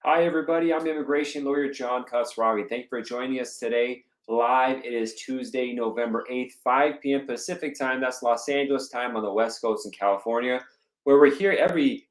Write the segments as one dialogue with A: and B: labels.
A: Hi, everybody. I'm immigration lawyer John Khosravi. Thank you for joining us today live. It is Tuesday, November 8th, 5 p.m. Pacific time. That's Los Angeles time on the West Coast in California, where we're here every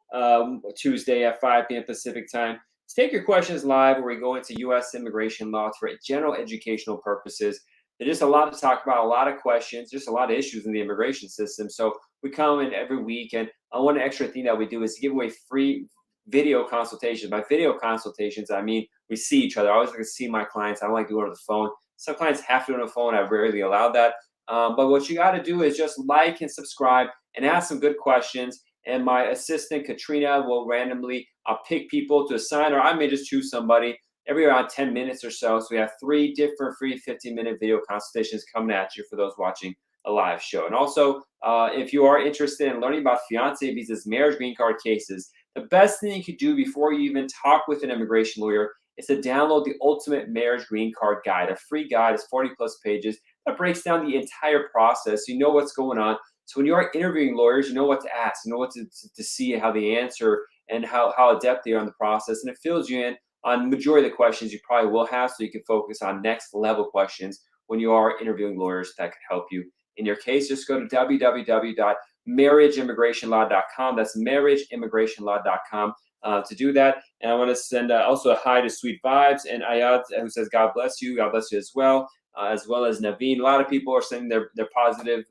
A: Tuesday at 5 p.m. Pacific time to take your questions live, where we go into U.S. immigration law for general educational purposes. There's just a lot to talk about, a lot of questions, just a lot of issues in the immigration system. So we come in every week, and one extra thing that we do is give away free video consultations. By video consultations, I mean we see each other. I always like to see my clients. I don't like doing it on the phone. Some clients have to do it on the phone. I rarely allow that. But what you got to do is just like and subscribe and ask some good questions. And my assistant Katrina will randomly pick people to assign, or I may just choose somebody every around 10 minutes or so. So we have 3 different free 15-minute video consultations coming at you for those watching a live show. And also, if you are interested in learning about fiancé visas, marriage, green card cases, the best thing you could do before you even talk with an immigration lawyer is to download the Ultimate Marriage Green Card Guide, a free guide. It's 40 plus pages that breaks down the entire process. You know what's going on. So when you are interviewing lawyers, you know what to ask, you know what to see, how they answer, and how adept they are in the process. And it fills you in on majority of the questions you probably will have, so you can focus on next level questions when you are interviewing lawyers that can help you in your case. Just go to www.marriageimmigrationlaw.com. That's marriageimmigrationlaw.com to do that. And I want to send also a hi to Sweet Vibes and Ayad, who says, God bless you as well as Naveen. A lot of people are sending their positive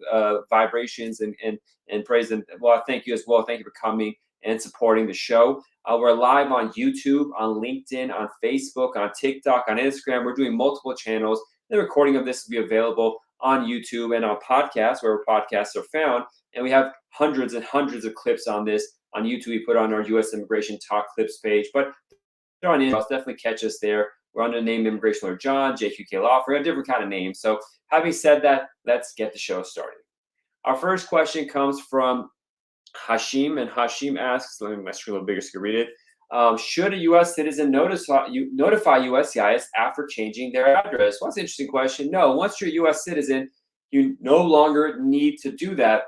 A: vibrations and praise. And well, thank you as well. Thank you for coming and supporting the show. We're live on YouTube, on LinkedIn, on Facebook, on TikTok, on Instagram. We're doing multiple channels. The recording of this will be available on YouTube and on podcasts, wherever podcasts are found. And we have hundreds and hundreds of clips on this on YouTube. We put on our U.S. Immigration Talk Clips page, but they're on emails. Definitely catch us there. We're under the name Immigration Lawyer John, JQK Law Firm, a different kind of name. So having said that, let's get the show started. Our first question comes from Hashim, and Hashim asks, let me make my screen a little bigger so you can read it. Should a U.S. citizen notify USCIS after changing their address? Well, that's an interesting question. No, once you're a U.S. citizen, you no longer need to do that.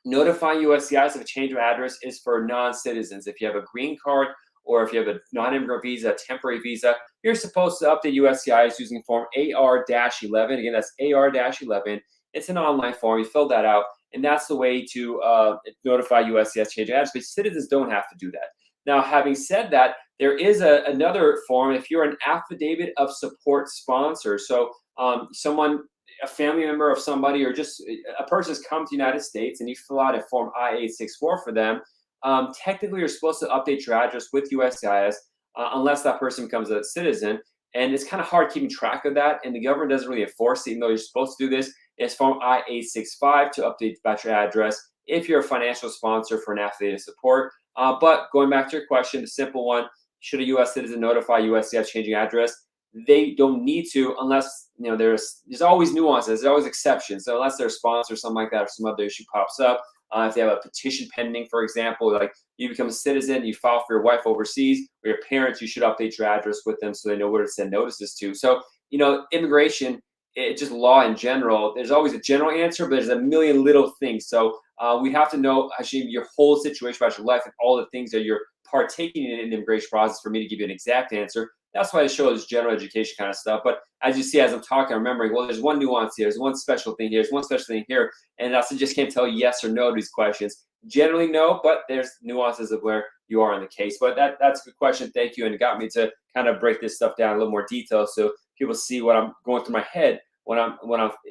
A: Notifying USCIS of a change of address is for non-citizens. If you have a green card or if you have a non-immigrant visa, temporary visa, you're supposed to update USCIS using form AR-11. Again, that's AR-11. It's an online form. You fill that out, and that's the way to notify USCIS change of address. But citizens don't have to do that. Now, having said that, there is another form if you're an affidavit of support sponsor. So someone, a family member of somebody, or just a person's come to the United States and you fill out a form I-864 for them, technically you're supposed to update your address with USCIS unless that person becomes a citizen. And it's kind of hard keeping track of that, and the government doesn't really enforce it, even though you're supposed to do this. It's form I-865 to update about your address if you're a financial sponsor for an affidavit of support. But going back to your question, the simple one, should a U.S. citizen notify USCIS changing address? They don't need to, unless there's always nuances, there's always exceptions. So unless they're a sponsor or something like that, or some other issue pops up, if they have a petition pending, for example, like you become a citizen, you file for your wife overseas or your parents, you should update your address with them so they know where to send notices to. So immigration, it's just law in general. There's always a general answer, but there's a million little things. So we have to know, Hashim, your whole situation about your life and all the things that you're partaking in the immigration process for me to give you an exact answer. That's why the show is general education kind of stuff. But as you see, as I'm talking, I'm remembering, well, there's one nuance here. There's one special thing here. There's one special thing here. And I just can't tell you yes or no to these questions. Generally, no, but there's nuances of where you are in the case. But that's a good question. Thank you. And it got me to kind of break this stuff down in a little more detail so people see what I'm going through my head when I'm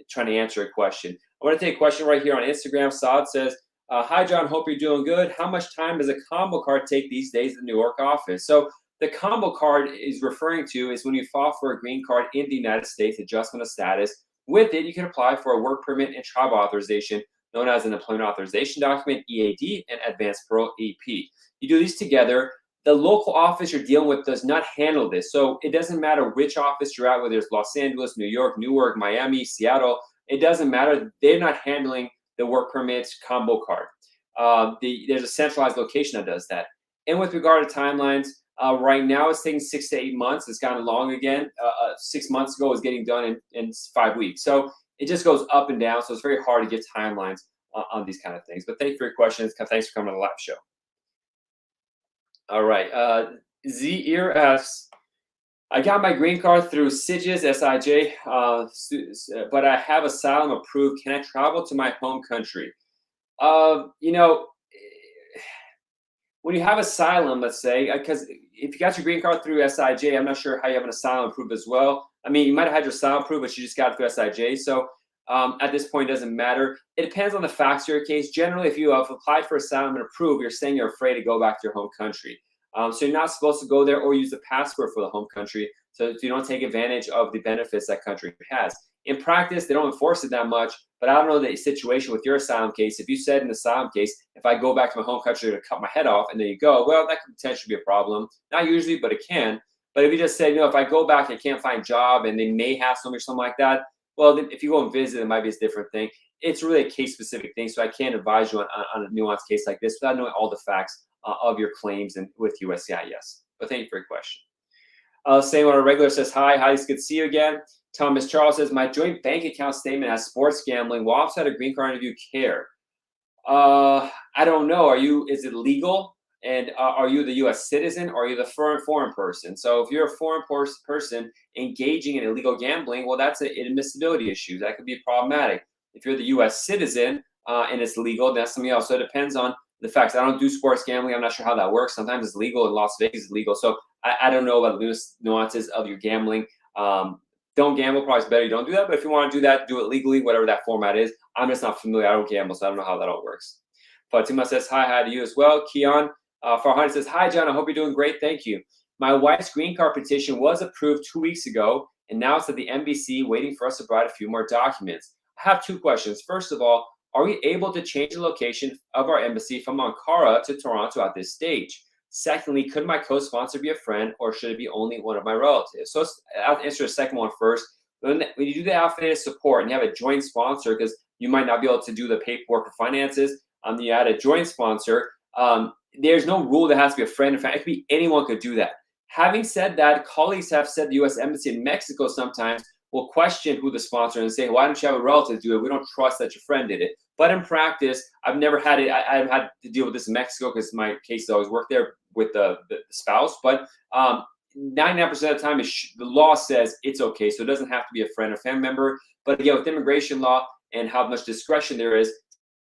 A: trying to answer a question. I want to take a question right here on Instagram. Saad says, hi, John. Hope you're doing good. How much time does a combo card take these days in the New York office? So the combo card is referring to is when you file for a green card in the United States, adjustment of status. With it, you can apply for a work permit and travel authorization, known as an employment authorization document, EAD, and advanced parole, EP. You do these together. The local office you're dealing with does not handle this. So it doesn't matter which office you're at, whether it's Los Angeles, New York, Newark, Miami, Seattle. It doesn't matter. They're not handling the work permits combo card. There's a centralized location that does that. And with regard to timelines, right now it's taking 6 to 8 months. It's gotten long again. 6 months ago it was getting done in 5 weeks. So it just goes up and down. So it's very hard to get timelines on these kind of things. But thank you for your questions. Thanks for coming to the live show. All right. Z-Ear asks, I got my green card through SIJS, S-I-J, but I have asylum approved. Can I travel to my home country? You know, when you have asylum, let's say, because if you got your green card through SIJ, I'm not sure how you have an asylum approved as well. I mean, you might have had your asylum approved, but you just got it through SIJ. So at this point, it doesn't matter. It depends on the facts of your case. Generally, if you have applied for asylum and approved, you're saying you're afraid to go back to your home country. So you're not supposed to go there or use the passport for the home country, so you don't take advantage of the benefits that country has. In practice, they don't enforce it that much, but I don't know the situation with your asylum case. If you said in the asylum case, if I go back to my home country to cut my head off, and there you go, well, that could potentially be a problem. Not usually, but it can. But if you just say, if I go back, I can't find a job, and they may have something or something like that, well, then if you go and visit, it might be a different thing. It's really a case-specific thing, so I can't advise you on a nuanced case like this without knowing all the facts of your claims and with USCIS. But thank you for your question. Same one, a regular says, hi, it's good to see you again. Thomas Charles says, my joint bank account statement has sports gambling. Will outside a green card interview care? I don't know. Is it legal? And are you the U.S. citizen or are you the foreign person? So if you're a foreign person engaging in illegal gambling, well, that's an admissibility issue. That could be problematic. If you're the U.S. citizen and it's legal, that's something else. So it depends on the facts. I don't do sports gambling. I'm not sure how that works. Sometimes it's legal. In Las Vegas is legal. So I don't know about the nuances of your gambling. Don't gamble. Probably it's better you don't do that. But if you want to do that, do it legally, whatever that format is. I'm just not familiar. I don't gamble, so I don't know how that all works. Fatima says, hi to you as well. Keon Farhan says, hi, John. I hope you're doing great. Thank you. My wife's green card petition was approved 2 weeks ago, and now it's at the embassy waiting for us to provide a few more documents. I have two questions. First of all, are we able to change the location of our embassy from Ankara to Toronto at this stage? Secondly, could my co-sponsor be a friend, or should it be only one of my relatives? So I'll answer the second one first. When you do the affidavit of support and you have a joint sponsor, because you might not be able to do the paperwork or finances, you add a joint sponsor, there's no rule that has to be a friend. In fact, it could be anyone could do that. Having said that, colleagues have said the U.S. Embassy in Mexico sometimes will question who the sponsor is and say, why don't you have a relative do it? We don't trust that your friend did it. But in practice, I've never had it. I've had to deal with this in Mexico because my cases always work there with the spouse. But 99% of the time, the law says it's okay. So it doesn't have to be a friend or family member. But again, with immigration law and how much discretion there is,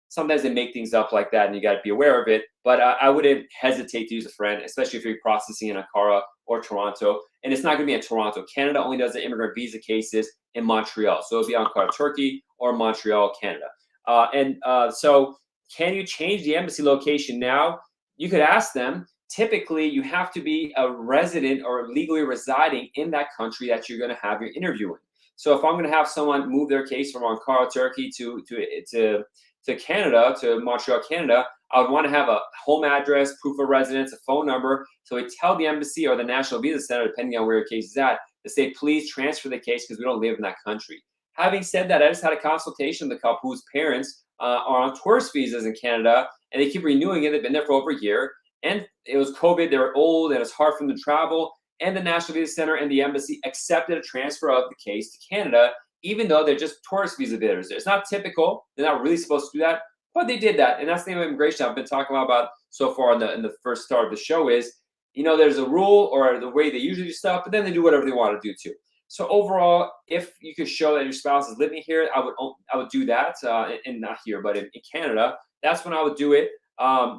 A: sometimes they make things up like that, and you got to be aware of it. But I wouldn't hesitate to use a friend, especially if you're processing in Ankara or Toronto. And it's not going to be in Toronto. Canada only does the immigrant visa cases in Montreal. So it'll be Ankara, Turkey, or Montreal, Canada. So can you change the embassy location now? You could ask them. Typically, you have to be a resident or legally residing in that country that you're going to have your interview in. So if I'm going to have someone move their case from Ankara, Turkey to Canada, to Montreal, Canada, I would want to have a home address, proof of residence, a phone number. So we tell the embassy or the National Visa Center, depending on where your case is at, to say, please transfer the case because we don't live in that country. Having said that, I just had a consultation with a couple whose parents are on tourist visas in Canada, and they keep renewing it. They've been there for over a year, and it was COVID. They were old, and it's hard for them to travel. And the National Visa Center and the embassy accepted a transfer of the case to Canada, even though they're just tourist visa bidders. It's not typical. They're not really supposed to do that, but they did that. And that's the name of immigration I've been talking about so far in the first start of the show is, there's a rule or the way they usually do stuff, but then they do whatever they want to do too. So overall, if you could show that your spouse is living here, I would do that, and not here, but in Canada. That's when I would do it.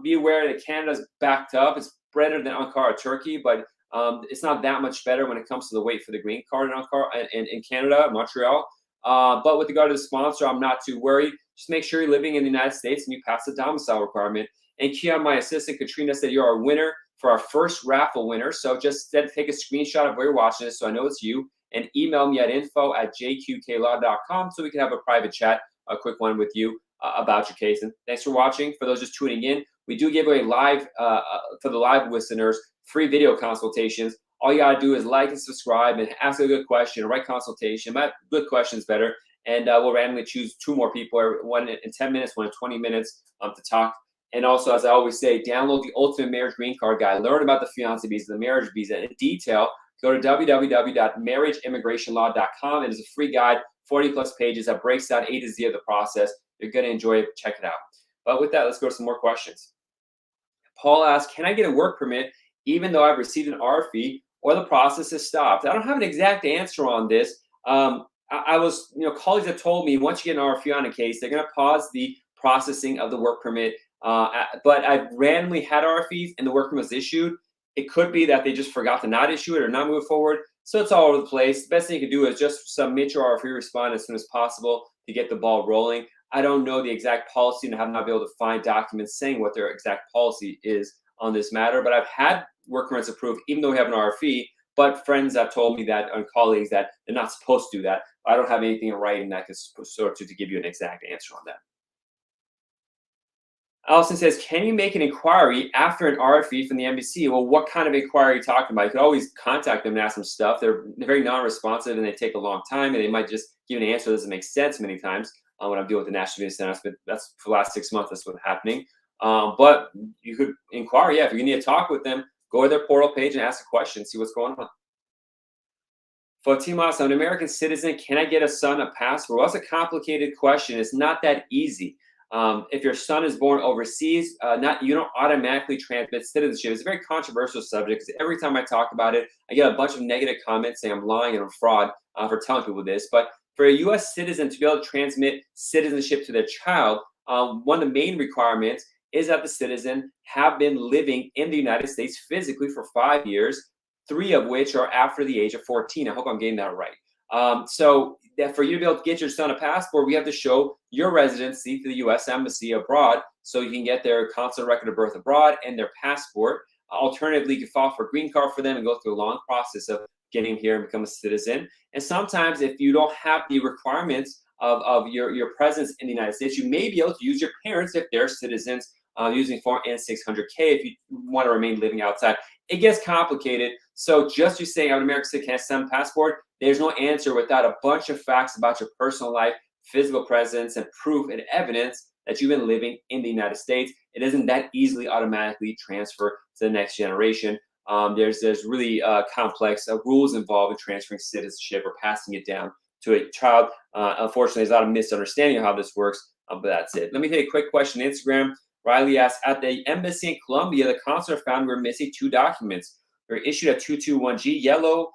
A: Be aware that Canada's backed up. It's better than Ankara, Turkey, but it's not that much better when it comes to the wait for the green card in Ankara and in Canada, Montreal. But with regard to the sponsor, I'm not too worried. Just make sure you're living in the United States and you pass the domicile requirement. And Keon, my assistant, Katrina, said you're our winner for our first raffle winner. So just take a screenshot of where you're watching this so I know it's you, and email me at info@jqqlaw.com so we can have a private chat, a quick one with you about your case. And thanks for watching. For those just tuning in, we do give away live, for the live listeners, free video consultations. All you got to do is like and subscribe and ask a good question, a right consultation. But good questions better. And we'll randomly choose 2 more people, one in 10 minutes, one in 20 minutes to talk. And also, as I always say, download the Ultimate Marriage Green Card Guide. Learn about the fiancé visa, the marriage visa in detail. Go to www.marriageimmigration.law.com. It is a free guide, 40+ pages that breaks down A to Z of the process. You're going to enjoy it. Check it out. But with that, let's go to some more questions. Paul asks, can I get a work permit even though I've received an RFE or the process has stopped? I don't have an exact answer on this. I was, colleagues have told me once you get an RFE on a case, they're going to pause the processing of the work permit. But I've randomly had RFEs and the work permit was issued. It could be that they just forgot to not issue it or not move forward. So it's all over the place. The best thing you can do is just submit your RFE response as soon as possible to get the ball rolling. I don't know the exact policy and have not been able to find documents saying what their exact policy is on this matter. But I've had work permits approved, even though we have an RFE. But friends have told me that, and colleagues, that they're not supposed to do that. I don't have anything in writing that could sort to give you an exact answer on that. Allison says, can you make an inquiry after an RFE from the embassy? Well, what kind of inquiry are you talking about? You could always contact them and ask them stuff. They're very non-responsive and they take a long time, and they might just give an answer that doesn't make sense many times when I'm dealing with the National Visa Center. But that's for the last 6 months, that's what's happening. But you could inquire, yeah, if you need to talk with them, go to their portal page and ask a question, see what's going on. Fatimas, I'm an American citizen. Can I get a son a passport? Well, that's a complicated question. It's not that easy. If your son is born overseas, you don't automatically transmit citizenship. It's a very controversial subject because every time I talk about it, I get a bunch of negative comments saying I'm lying and I'm fraud for telling people this. But for a U.S. citizen to be able to transmit citizenship to their child, one of the main requirements is that the citizen have been living in the United States physically for 5 years, 3 of which are after the age of 14. I hope I'm getting that right. So that for you to be able to get your son a passport, we have to show your residency to the U.S. Embassy abroad so you can get their consular record of birth abroad and their passport. Alternatively, you can file for a green card for them and go through a long process of getting here and become a citizen. And sometimes if you don't have the requirements of your presence in the United States, you may be able to use your parents if they're citizens using Form N-600K if you want to remain living outside. It gets complicated. So just you saying I'm an American citizen, can I send a passport? There's no answer without a bunch of facts about your personal life, physical presence, and proof and evidence that you've been living in the United States. It isn't that easily automatically transfer to the next generation. There's really complex rules involved in transferring citizenship or passing it down to a child. Unfortunately, there's a lot of misunderstanding of how this works, but that's it. Let me take a quick question on Instagram. Riley asks, at the embassy in Colombia, the consular found we're missing 2 documents. We were issued a 221G yellow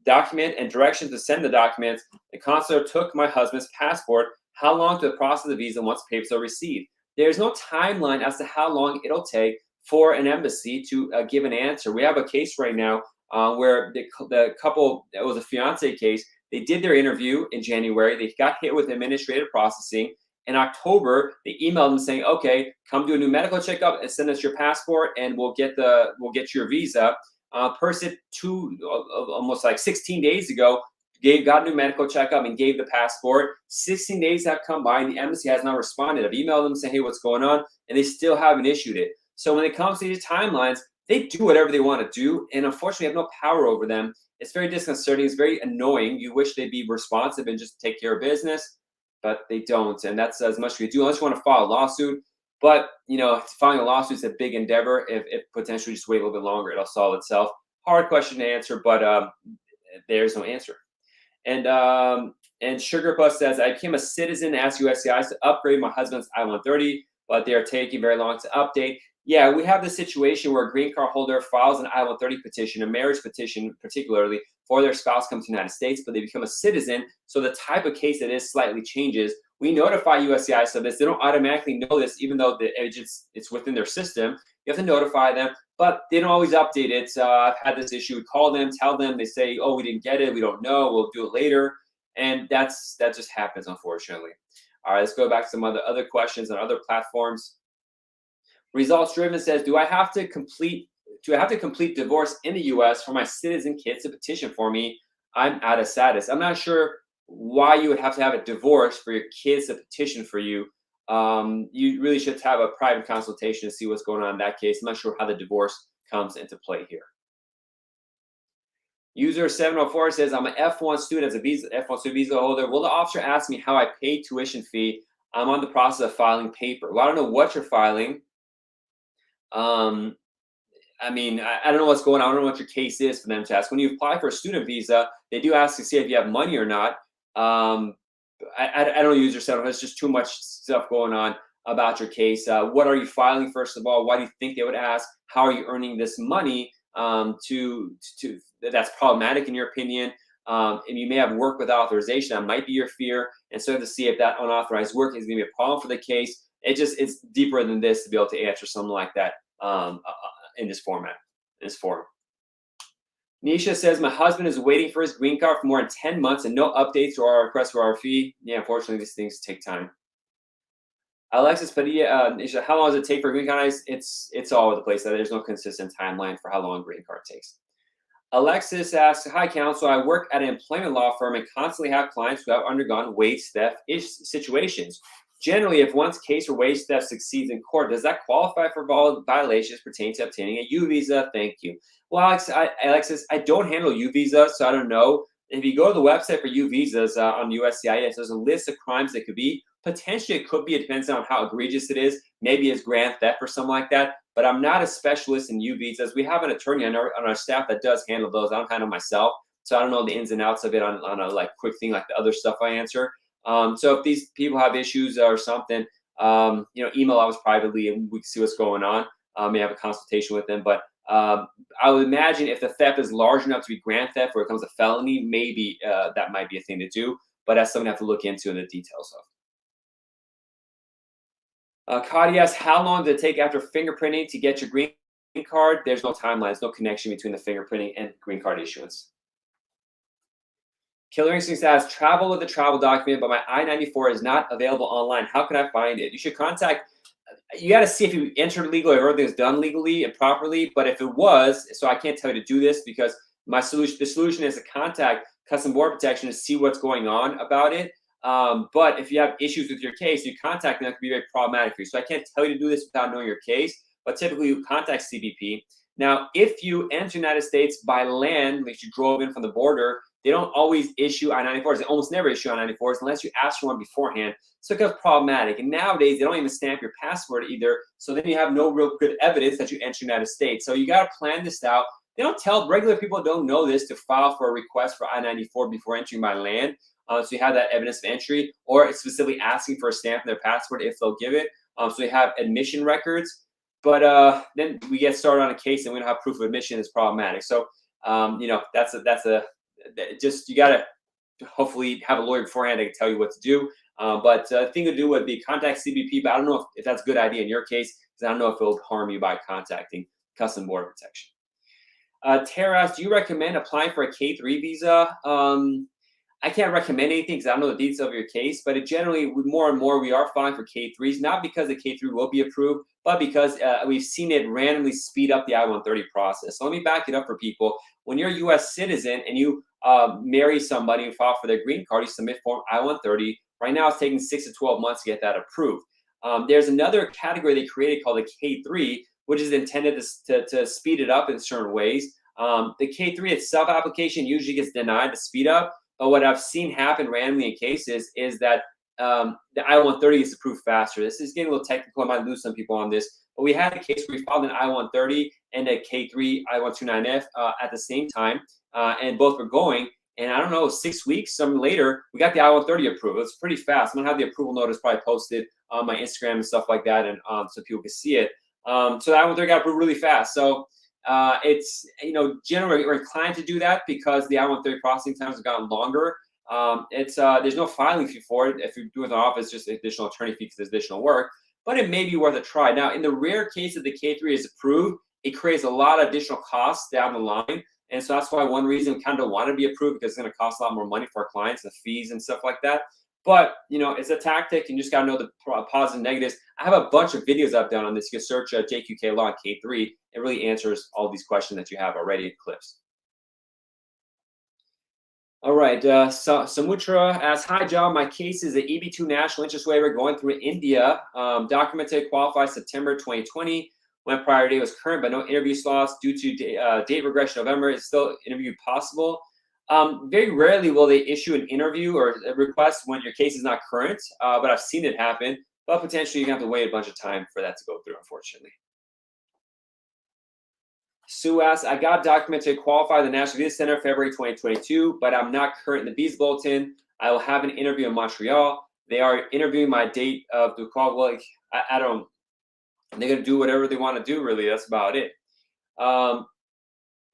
A: document and directions to send the documents. The consular took my husband's passport. How long to process the visa once papers are received? There's no timeline as to how long it'll take for an embassy to give an answer. We have a case right now where the couple, it was a fiance case, they did their interview in January. They got hit with administrative processing. In October, they emailed them saying, "Okay, come do a new medical checkup and send us your passport, and we'll get your visa." Person almost like 16 days ago got a new medical checkup and gave the passport. 16 days have come by, and the embassy has not responded. I've emailed them saying, "Hey, what's going on?" And they still haven't issued it. So when it comes to these timelines, they do whatever they want to do, and unfortunately, we have no power over them. It's very disconcerting. It's very annoying. You wish they'd be responsive and just take care of business, but they don't, and that's as much as we do unless you want to file a lawsuit. But filing a lawsuit is a big endeavor. If potentially just wait a little bit longer, it'll solve itself. Hard question to answer, but there's no answer. And Sugar Plus says, I became a citizen, asked USCIS to upgrade my husband's I-130, but they are taking very long to update. Yeah, we have the situation where a green card holder files an I-130 petition, a marriage petition particularly, for their spouse comes to the United States, but they become a citizen. So the type of case it is slightly changes. We notify USCIS of this. They don't automatically know this, even though it's within their system. You have to notify them, but they don't always update it. I've had this issue. We call them, tell them. They say, "Oh, we didn't get it. We don't know. We'll do it later." And that just happens, unfortunately. All right, let's go back to some other questions on other platforms. Results Driven says, do I have to complete divorce in the U.S. for my citizen kids to petition for me? I'm out of status. I'm not sure why you would have to have a divorce for your kids to petition for you. You really should have a private consultation to see what's going on in that case. I'm not sure how the divorce comes into play here. User 704 says, I'm an F1 student as a F1 student visa holder. Will the officer ask me how I paid tuition fee? I'm on the process of filing paper. Well, I don't know what you're filing. I mean, I don't know what's going on. I don't know what your case is for them to ask. When you apply for a student visa, they do ask to see if you have money or not. I don't use your settlement. There's just too much stuff going on about your case. What are you filing, first of all? Why do you think they would ask? How are you earning this money? that's problematic in your opinion. And you may have work with authorization. That might be your fear. And so to see if that unauthorized work is going to be a problem for the case. It's deeper than this to be able to answer something like that in this format, in this forum. Nisha says, my husband is waiting for his green card for more than 10 months and no updates to our request for our fee. Yeah, unfortunately, these things take time. Alexis Padilla, Nisha, how long does it take for a green card? It's all over the place. There's no consistent timeline for how long a green card takes. Alexis asks, hi, counsel. I work at an employment law firm and constantly have clients who have undergone wage theft situations. Generally, if one's case for wage theft succeeds in court, does that qualify for violations pertaining to obtaining a U visa? Thank you. Well, Alexis, I don't handle U visas, so I don't know. If you go to the website for U visas on USCIS, there's a list of crimes that could be. Potentially, it could be. It depends on how egregious it is. Maybe it's grand theft or something like that. But I'm not a specialist in U visas. We have an attorney on our staff that does handle those. I don't handle myself, so I don't know the ins and outs of it on a like quick thing like the other stuff I answer. So if these people have issues or something, email us privately and we can see what's going on. May have a consultation with them. But I would imagine if the theft is large enough to be grand theft or it becomes a felony, maybe that might be a thing to do. But that's something I have to look into in the details of. Kadi asks, how long did it take after fingerprinting to get your green card? There's no timeline. There's no connection between the fingerprinting and green card issuance. Killer Instinct asks, travel with a travel document, but my I-94 is not available online. How can I find it? You should contact. You got to see if you entered legally, if everything's done legally and properly. But if it was, so I can't tell you to do this because the solution is to contact Customs Border Protection to see what's going on about it. But if you have issues with your case, you contact them, that could be very problematic for you. So I can't tell you to do this without knowing your case, but typically you contact CBP. Now, if you enter the United States by land, like you drove in from the border, they don't always issue I-94s. They almost never issue I-94s unless you ask for one beforehand. So it becomes problematic. And nowadays, they don't even stamp your passport either. So then you have no real good evidence that you entered the United States. So you got to plan this out. They don't tell, regular people don't know this, to file for a request for I-94 before entering by land. So you have that evidence of entry, or it's specifically asking for a stamp in their passport if they'll give it. So you have admission records. But then we get started on a case and we don't have proof of admission. Is problematic. So just you gotta hopefully have a lawyer beforehand that can tell you what to do. But the thing to do would be contact CBP. But I don't know if that's a good idea in your case because I don't know if it will harm you by contacting Customs Border Protection. Tara asks, do you recommend applying for a K3 visa? I can't recommend anything because I don't know the details of your case, but generally, more and more, we are filing for K3s, not because the K3 will be approved, but because we've seen it randomly speed up the I-130 process. So let me back it up for people. When you're a U.S. citizen and you marry somebody and file for their green card, you submit form I-130. Right now, it's taking 6 to 12 months to get that approved. There's another category they created called the K3, which is intended to speed it up in certain ways. The K3 itself application usually gets denied to speed up. But what I've seen happen randomly in cases is that the I-130 is approved faster. This is getting a little technical. I might lose some people on this. But we had a case where we filed an I-130 and a K3 I-129F at the same time, and both were going. And I don't know, 6 weeks, some later, we got the I-130 approved. It's pretty fast. I'm going to have the approval notice probably posted on my Instagram and stuff like that, and so people can see it. So the I-130 got approved really fast. So it's, generally we're inclined to do that because the I-130 processing times have gotten longer. There's no filing fee for it. If you do it in the office, just additional attorney fee because there's additional work, but it may be worth a try. Now, in the rare case that the K3 is approved, it creates a lot of additional costs down the line. And so that's why one reason we kind of don't want to be approved, because it's going to cost a lot more money for our clients, the fees and stuff like that. But, it's a tactic. You just got to know the positives and negatives. I have a bunch of videos I've done on this. You can search JQK Law and K3. It really answers all these questions that you have already in clips. All right. Samutra asks, hi, John. My case is an EB2 national interest waiver going through India. Documented qualified September 2020. When prior date was current, but no interview slots due to date regression November. Is still interview possible? Very rarely will they issue an interview or a request when your case is not current, but I've seen it happen. But potentially you're going to have to wait a bunch of time for that to go through, unfortunately. Sue asks, I got documented to qualify the National Visa Center February 2022, but I'm not current in the visa bulletin. I will have an interview in Montreal. They are interviewing my date of the call. Well, I don't. They're going to do whatever they want to do, really. That's about it.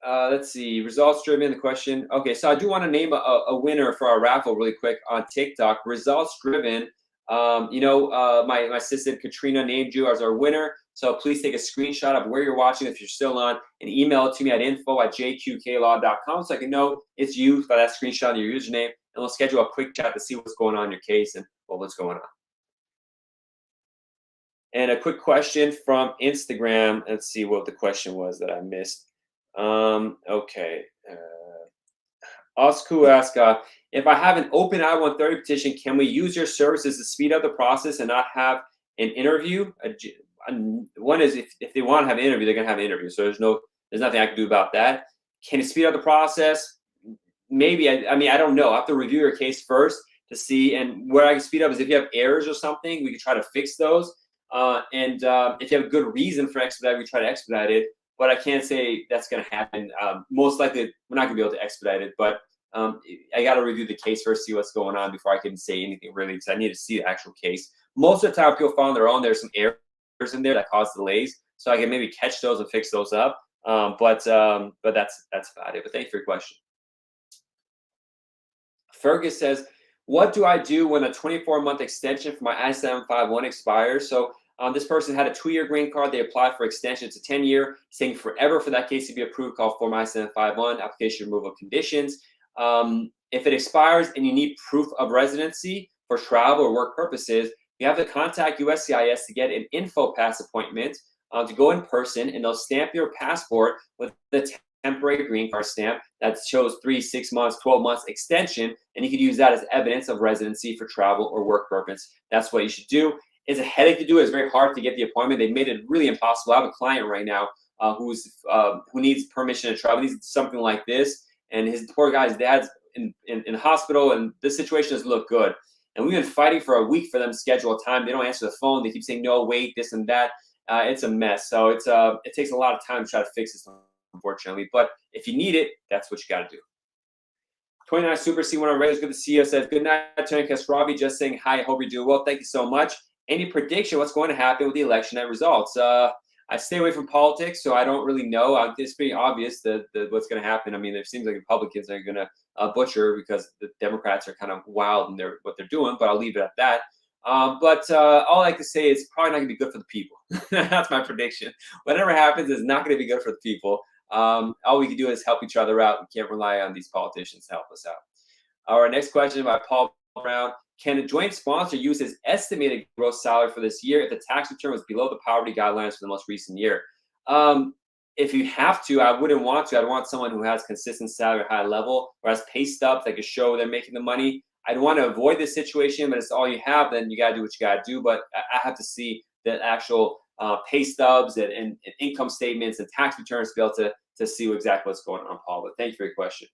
A: Let's see, results driven. The question. Okay, so I do want to name a winner for our raffle really quick on TikTok. Results driven. My assistant Katrina named you as our winner. So please take a screenshot of where you're watching if you're still on and email it to me at info@jqqlaw.com so I can know it's you by that screenshot of your username. And we'll schedule a quick chat to see what's going on in your case and what's going on. And a quick question from Instagram. Let's see what the question was that I missed. Okay. Osku asked, if I have an open I-130 petition, can we use your services to speed up the process and not have an interview? One is if they want to have an interview, they're going to have an interview. So there's nothing I can do about that. Can it speed up the process? Maybe. I mean, I don't know. I have to review your case first to see. And where I can speed up is if you have errors or something, we can try to fix those. And if you have a good reason for expedite, we try to expedite it. But I can't say that's going to happen. Most likely, we're not going to be able to expedite it. But I got to review the case first, see what's going on before I can say anything really, because I need to see the actual case. Most of the time, people find their own. There's some errors in there that cause delays, so I can maybe catch those and fix those up. But that's about it. But thank you for your question. Fergus says, what do I do when a 24-month extension for my I-751 expires? So this person had a 2-year green card. They applied for extension to 10-year, saying forever for that case to be approved, called Form I-751, application removal conditions. If it expires and you need proof of residency for travel or work purposes, you have to contact USCIS to get an info pass appointment to go in person, and they'll stamp your passport with the temporary green card stamp that shows 3, 6 months, 12 months extension, and you can use that as evidence of residency for travel or work purpose. That's what you should do. It's a headache to do. It's very hard to get the appointment. They made it really impossible. I have a client right now who needs permission to travel. He needs something like this, and his poor guy's dad's in the hospital, and this situation doesn't look good. And we've been fighting for a week for them to schedule a time. They don't answer the phone. They keep saying no, wait, this and that. It's a mess. So it takes a lot of time to try to fix this, unfortunately. But if you need it, that's what you got to do. 29 Super C1 already. It's good to see you. Says, good night, Tony Kasravi. Just saying hi. I hope you're doing well. Thank you so much. Any prediction what's going to happen with the election and results? I stay away from politics, so I don't really know. It's pretty obvious that what's going to happen. I mean, it seems like Republicans are going to butcher because the Democrats are kind of wild in what they're doing, but I'll leave it at that. But all I like to say is probably not going to be good for the people. That's my prediction. Whatever happens is not going to be good for the people. All we can do is help each other out. We can't rely on these politicians to help us out. Our next question by Paul Brown. Can a joint sponsor use his estimated gross salary for this year if the tax return was below the poverty guidelines for the most recent year? If you have to, I wouldn't want to. I'd want someone who has consistent salary at a high level or has pay stubs that can show they're making the money. I'd want to avoid this situation, but it's all you have, then you got to do what you got to do. But I have to see the actual pay stubs and income statements and tax returns to be able to see exactly what's going on, Paul. But thank you for your question.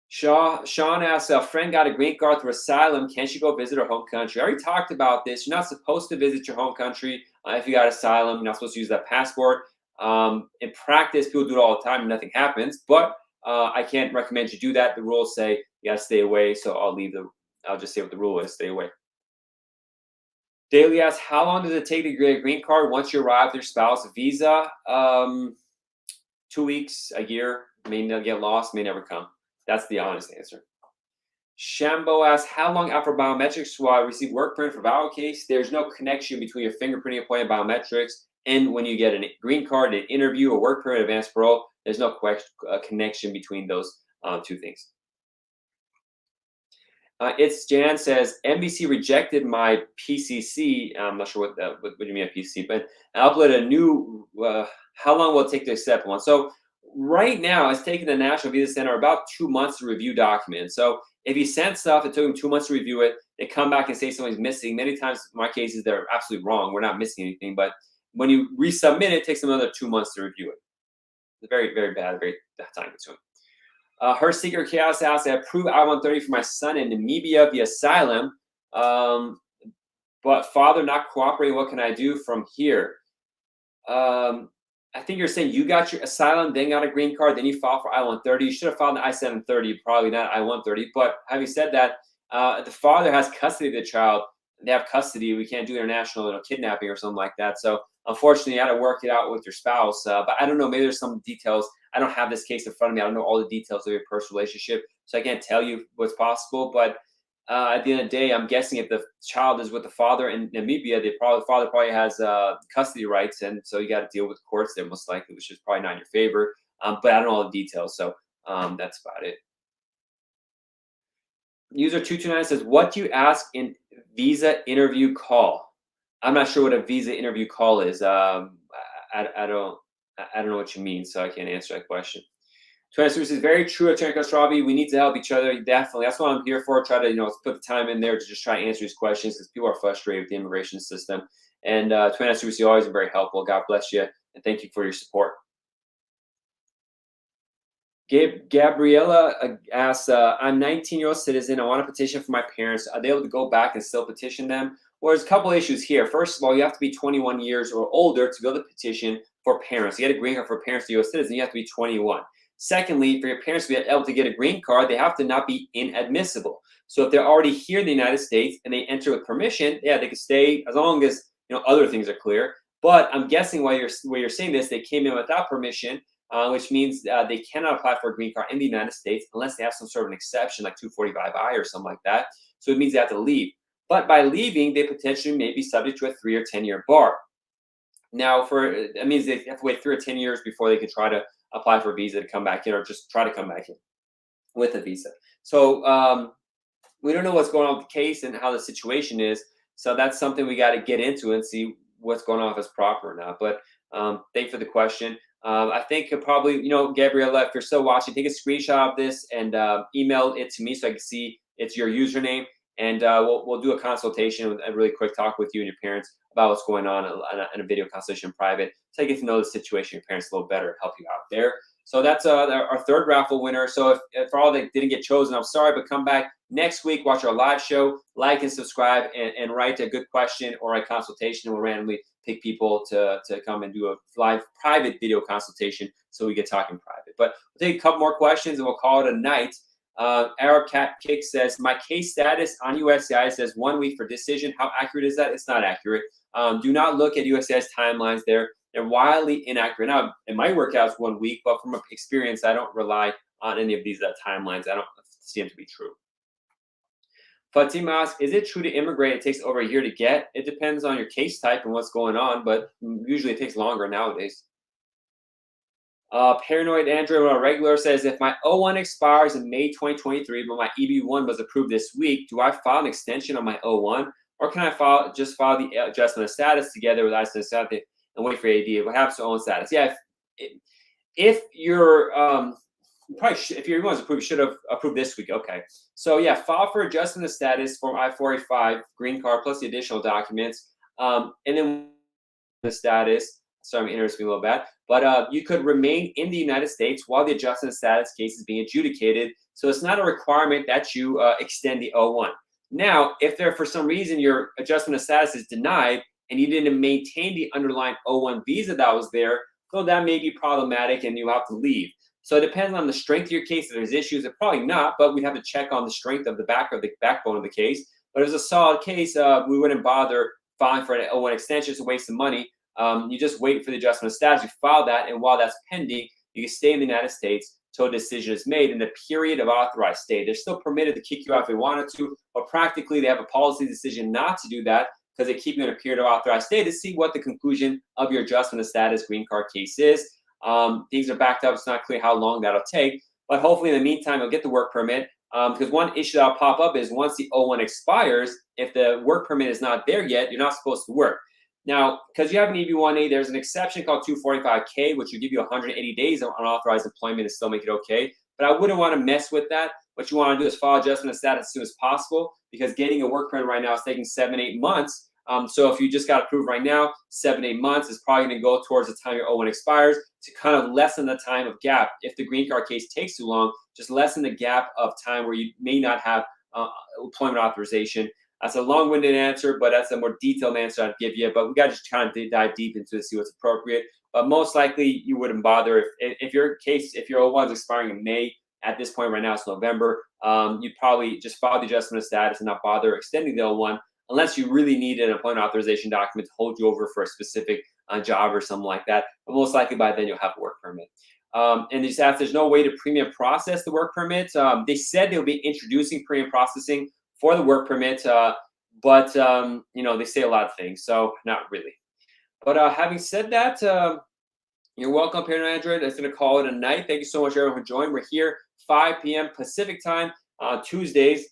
A: Sean asks, a friend got a green card through asylum. Can she go visit her home country? I already talked about this. You're not supposed to visit your home country if you got asylum. You're not supposed to use that passport. In practice, people do it all the time and nothing happens. But I can't recommend you do that. The rules say you got to stay away. So I'll just say what the rule is. Stay away. Daily asks, how long does it take to get a green card once you arrive with your spouse? Visa, 2 weeks, a year. May not get lost, may never come. That's the honest answer. Shambo asks, how long after biometrics will I receive work permit for valid case? There's no connection between your fingerprinting appointment, biometrics, and when you get a green card, an interview, a work permit, advanced parole. There's no connection between those two things. It's Jan says, NBC rejected my PCC. I'm not sure what you mean by PCC, but I uploaded a new, how long will it take to accept one? So right now, it's taking the National Visa Center about 2 months to review documents. So if you send stuff, it took them 2 months to review it. They come back and say something's missing. Many times, in my cases, they're absolutely wrong. We're not missing anything. But when you resubmit it, it takes them another 2 months to review it. It's very, very bad, very time consuming. Her Secret Chaos asks, I approved I-130 for my son in Namibia via asylum, but father not cooperating. What can I do from here? I think you're saying you got your asylum, then got a green card, then you filed for I-130. You should have filed an I-730, probably not I-130. But having said that, the father has custody of the child. They have custody. We can't do international kidnapping or something like that. So Unfortunately, you had to work it out with your spouse. But I don't know, maybe there's some details. I don't have this case in front of me. I don't know all the details of your personal relationship, so I can't tell you what's possible. But at the end of the day, I'm guessing if the child is with the father in Namibia, the father probably has custody rights, and so you got to deal with courts there most likely, which is probably not in your favor. But I don't know all the details, so that's about it. User 229 says, "What do you ask in visa interview call?" I'm not sure what a visa interview call is. I don't know what you mean, so I can't answer that question. Transfers is very true, Attorney Kostravi. We need to help each other. Definitely. That's what I'm here for. Try to, put the time in there to just try to answer these questions because people are frustrated with the immigration system. And Transfers, you always been very helpful. God bless you. And thank you for your support. Gabriella asks, I'm 19-year-old citizen. I want to petition for my parents. Are they able to go back and still petition them? Well, there's a couple issues here. First of all, you have to be 21 years or older to be able to petition for parents. You get a green card for parents to U.S. citizen, you have to be 21. Secondly, for your parents to be able to get a green card, they have to not be inadmissible. So if they're already here in the United States and they enter with permission, yeah, they can stay as long as other things are clear. But I'm guessing while you're saying this, they came in without permission, which means they cannot apply for a green card in the United States unless they have some sort of an exception like 245I or something like that. So it means they have to leave. But by leaving, they potentially may be subject to a 3 or 10-year bar. Now, that means they have to wait 3 or 10 years before they can try to apply for a visa to come back in or just try to come back in with a visa. So we don't know what's going on with the case and how the situation is. So that's something we got to get into and see what's going on if it's proper or not. But thank you for the question. I think probably, Gabriella, if you're still watching, take a screenshot of this and email it to me so I can see it's your username. And we'll do a consultation, a really quick talk with you and your parents about what's going on in a video consultation in private, so you get to know the situation, your parents a little better, help you out there. So that's our third raffle winner. So if for all that didn't get chosen, I'm sorry, but come back next week, watch our live show, like and subscribe, and write a good question or a consultation. We'll randomly pick people to come and do a live private video consultation so we get talking private. But we'll take a couple more questions and we'll call it a night. Arab Cat Kick says, my case status on USCIS says 1 week for decision. How accurate is that? It's not accurate. Do not look at USCIS timelines. They're wildly inaccurate. Now, it might work out as 1 week, but from experience, I don't rely on any of these timelines. I don't see them to be true. Fatima asks, is it true to immigrate it takes over a year to get? It depends on your case type and what's going on, but usually it takes longer nowadays. Paranoid Android on a regular says, if my O1 expires in May 2023, but my EB1 was approved this week, do I file an extension on my O1? Or can I just file the adjustment of status together with ISIS and wait for AD? What happens to O1 status? Yeah, if you're if your E1 is approved, you should have approved this week. Okay, so yeah, file for adjustment of status form I-485 green card plus the additional documents, and then the status. Sorry, I'm interrupting a little bit, but you could remain in the United States while the adjustment of status case is being adjudicated. So it's not a requirement that you extend the O1. Now, if there for some reason your adjustment of status is denied and you didn't maintain the underlying O1 visa that was there, so that may be problematic and you have to leave. So it depends on the strength of your case. If there's issues, it probably not, but we'd have to check on the strength of the backbone of the case. But if it's a solid case, we wouldn't bother filing for an O1 extension. It's a waste of money. You just wait for the adjustment of status, you file that, and while that's pending, you can stay in the United States until a decision is made in the period of authorized stay. They're still permitted to kick you out if they wanted to, but practically they have a policy decision not to do that because they keep you in a period of authorized stay to see what the conclusion of your adjustment of status green card case is. Things are backed up. It's not clear how long that'll take, but hopefully in the meantime, you'll get the work permit. Because one issue that'll pop up is once the O1 expires, if the work permit is not there yet, you're not supposed to work. Now, because you have an EB-1A, there's an exception called 245K, which will give you 180 days of unauthorized employment and still make it okay. But I wouldn't want to mess with that. What you want to do is file adjustment of status as soon as possible because getting a work permit right now is taking 7-8 months. So if you just got approved right now, 7-8 months is probably going to go towards the time your O1 expires to kind of lessen the time of gap. If the green card case takes too long, just lessen the gap of time where you may not have employment authorization. That's a long-winded answer, but that's a more detailed answer I'd give you. But we got to just kind of dive deep into it to see what's appropriate. But most likely, you wouldn't bother if your O1 is expiring in May. At this point, right now it's November. You'd probably just file the adjustment of status and not bother extending the O1 unless you really need an employment authorization document to hold you over for a specific job or something like that. But most likely by then you'll have a work permit. And they just asked, there's no way to premium process the work permit. They said they'll be introducing premium processing for the work permit, but they say a lot of things, so not really. But having said that, you're welcome, Parent Android. That's going to call it a night. Thank you so much, everyone, for joining. We're here 5 p.m. Pacific time, Tuesdays.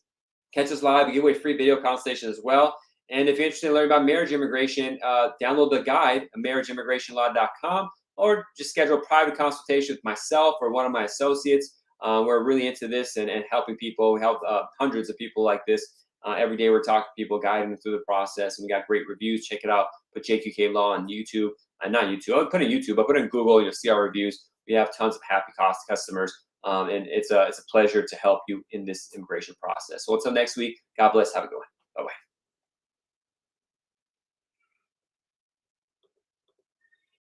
A: Catch us live. We give away free video consultation as well. And if you're interested in learning about marriage immigration, download the guide, marriageimmigrationlaw.com, or just schedule a private consultation with myself or one of my associates. We're really into this and helping people. We help hundreds of people like this. Every day we're talking to people, guiding them through the process, and we got great reviews. Check it out. Put JQK Law on YouTube. Not YouTube. I put it in YouTube, but put it in Google. You'll see our reviews. We have tons of happy customers, and it's a pleasure to help you in this immigration process. So until next week, God bless. Have a good one.